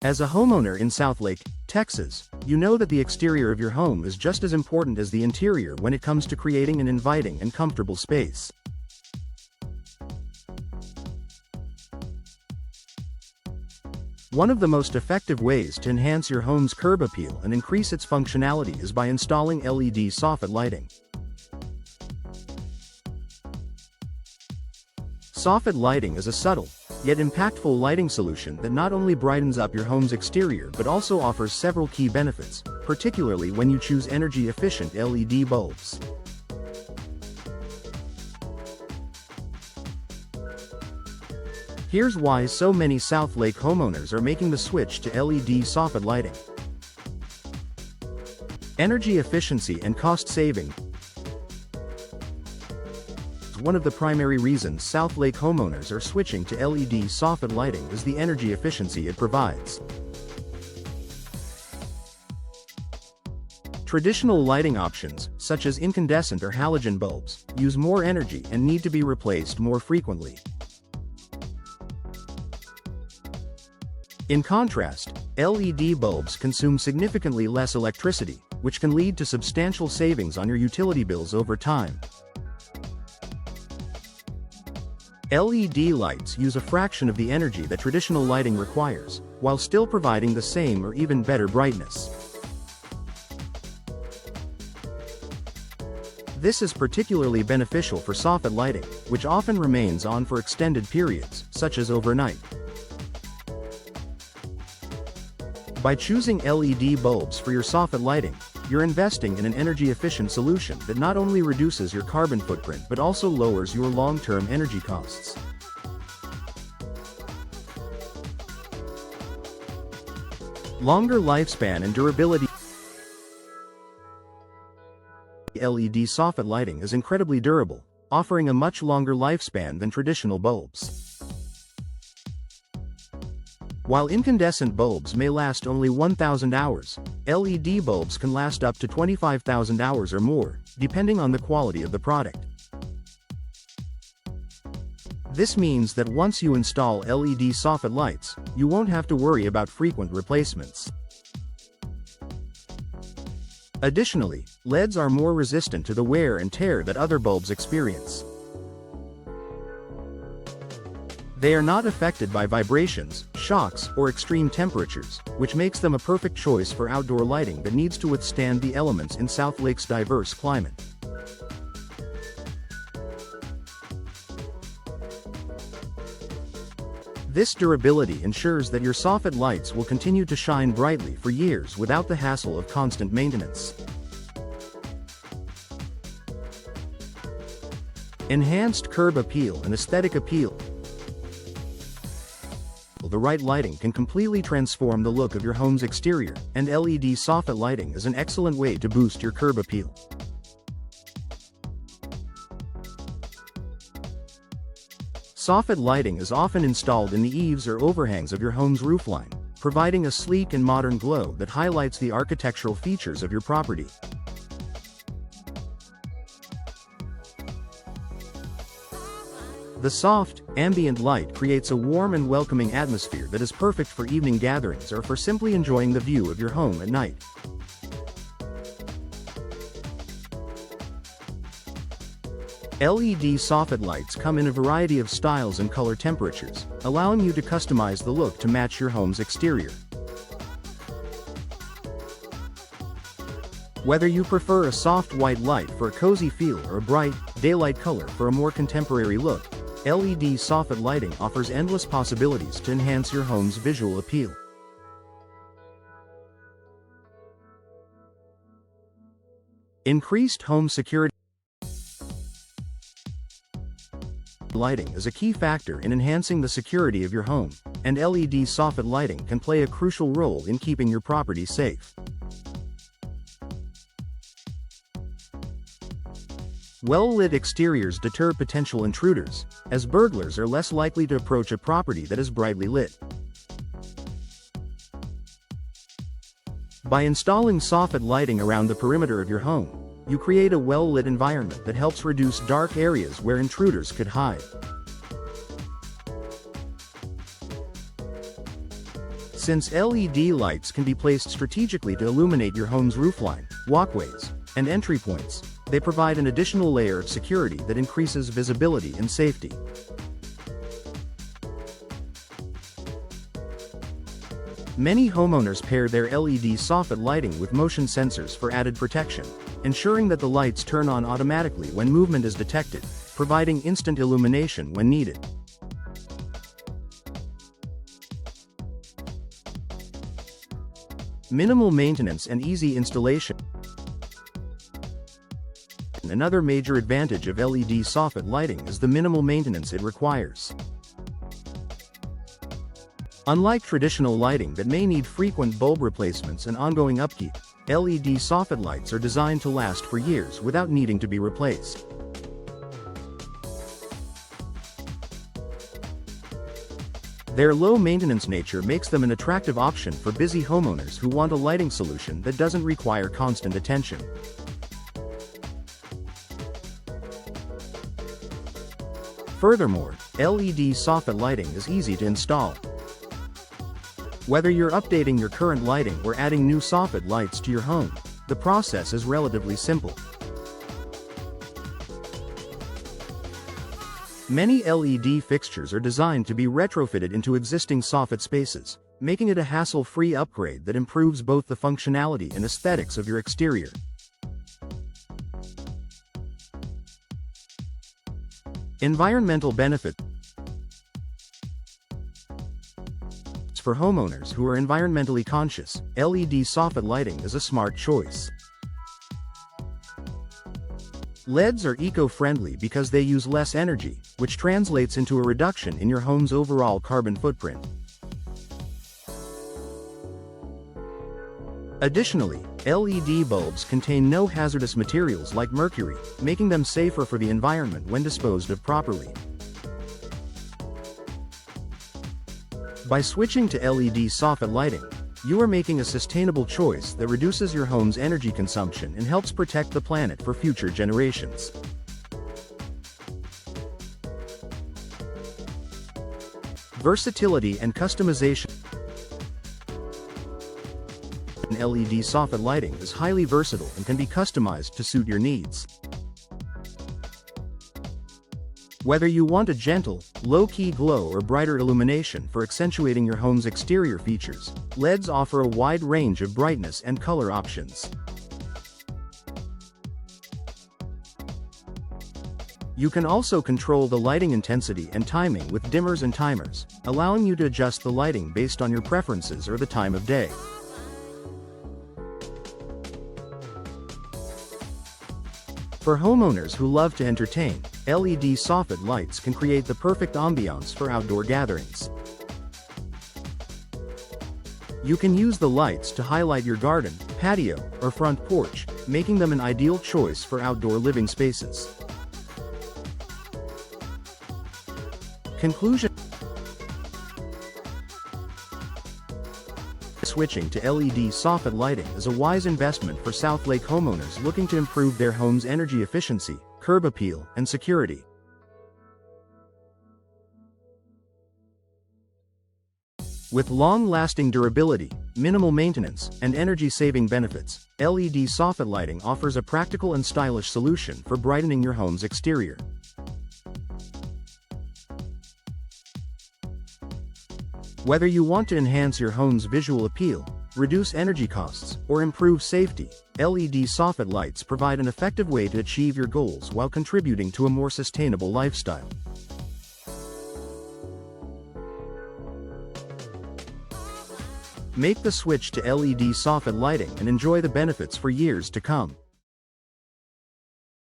As a homeowner in Southlake, Texas, you know that the exterior of your home is just as important as the interior when it comes to creating an inviting and comfortable space. One of the most effective ways to enhance your home's curb appeal and increase its functionality is by installing LED soffit lighting. Soffit lighting is a subtle, yet impactful lighting solution that not only brightens up your home's exterior but also offers several key benefits, particularly when you choose energy-efficient LED bulbs. Here's why so many Southlake homeowners are making the switch to LED soffit lighting. Energy efficiency and cost saving. One of the primary reasons Southlake homeowners are switching to LED soffit lighting is the energy efficiency it provides. Traditional lighting options, such as incandescent or halogen bulbs, use more energy and need to be replaced more frequently. In contrast, LED bulbs consume significantly less electricity, which can lead to substantial savings on your utility bills over time. LED lights use a fraction of the energy that traditional lighting requires, while still providing the same or even better brightness. This is particularly beneficial for soffit lighting, which often remains on for extended periods, such as overnight. By choosing LED bulbs for your soffit lighting, you're investing in an energy-efficient solution that not only reduces your carbon footprint but also lowers your long-term energy costs. Longer lifespan and durability. LED soffit lighting is incredibly durable, offering a much longer lifespan than traditional bulbs. While incandescent bulbs may last only 1,000 hours, LED bulbs can last up to 25,000 hours or more, depending on the quality of the product. This means that once you install LED soffit lights, you won't have to worry about frequent replacements. Additionally, LEDs are more resistant to the wear and tear that other bulbs experience. They are not affected by vibrations, shocks, or extreme temperatures, which makes them a perfect choice for outdoor lighting that needs to withstand the elements in Southlake's diverse climate. This durability ensures that your soffit lights will continue to shine brightly for years without the hassle of constant maintenance. Enhanced curb appeal and aesthetic appeal. The right lighting can completely transform the look of your home's exterior, and LED soffit lighting is an excellent way to boost your curb appeal. Soffit lighting is often installed in the eaves or overhangs of your home's roofline, providing a sleek and modern glow that highlights the architectural features of your property. The soft, ambient light creates a warm and welcoming atmosphere that is perfect for evening gatherings or for simply enjoying the view of your home at night. LED soffit lights come in a variety of styles and color temperatures, allowing you to customize the look to match your home's exterior. Whether you prefer a soft white light for a cozy feel or a bright, daylight color for a more contemporary look, LED soffit lighting offers endless possibilities to enhance your home's visual appeal. Increased home security. Lighting is a key factor in enhancing the security of your home, and LED soffit lighting can play a crucial role in keeping your property safe. Well-lit exteriors deter potential intruders, as burglars are less likely to approach a property that is brightly lit. By installing soffit lighting around the perimeter of your home, you create a well-lit environment that helps reduce dark areas where intruders could hide. Since LED lights can be placed strategically to illuminate your home's roofline, walkways, and entry points, they provide an additional layer of security that increases visibility and safety. Many homeowners pair their LED soffit lighting with motion sensors for added protection, ensuring that the lights turn on automatically when movement is detected, providing instant illumination when needed. Minimal maintenance and easy installation. Another major advantage of LED soffit lighting is the minimal maintenance it requires. Unlike traditional lighting that may need frequent bulb replacements and ongoing upkeep, LED soffit lights are designed to last for years without needing to be replaced. Their low-maintenance nature makes them an attractive option for busy homeowners who want a lighting solution that doesn't require constant attention. Furthermore, LED soffit lighting is easy to install. Whether you're updating your current lighting or adding new soffit lights to your home, the process is relatively simple. Many LED fixtures are designed to be retrofitted into existing soffit spaces, making it a hassle-free upgrade that improves both the functionality and aesthetics of your exterior. Environmental benefits. For homeowners who are environmentally conscious, LED soffit lighting is a smart choice. LEDs are eco-friendly because they use less energy, which translates into a reduction in your home's overall carbon footprint. Additionally, LED bulbs contain no hazardous materials like mercury, making them safer for the environment when disposed of properly. By switching to LED soffit lighting, you are making a sustainable choice that reduces your home's energy consumption and helps protect the planet for future generations. Versatility and customization. LED soffit lighting is highly versatile and can be customized to suit your needs. Whether you want a gentle, low-key glow or brighter illumination for accentuating your home's exterior features, LEDs offer a wide range of brightness and color options. You can also control the lighting intensity and timing with dimmers and timers, allowing you to adjust the lighting based on your preferences or the time of day. For homeowners who love to entertain, LED soffit lights can create the perfect ambiance for outdoor gatherings. You can use the lights to highlight your garden, patio, or front porch, making them an ideal choice for outdoor living spaces. Conclusion. Switching to LED soffit lighting is a wise investment for Southlake homeowners looking to improve their home's energy efficiency, curb appeal, and security. With long-lasting durability, minimal maintenance, and energy-saving benefits, LED soffit lighting offers a practical and stylish solution for brightening your home's exterior. Whether you want to enhance your home's visual appeal, reduce energy costs, or improve safety, LED soffit lights provide an effective way to achieve your goals while contributing to a more sustainable lifestyle. Make the switch to LED soffit lighting and enjoy the benefits for years to come.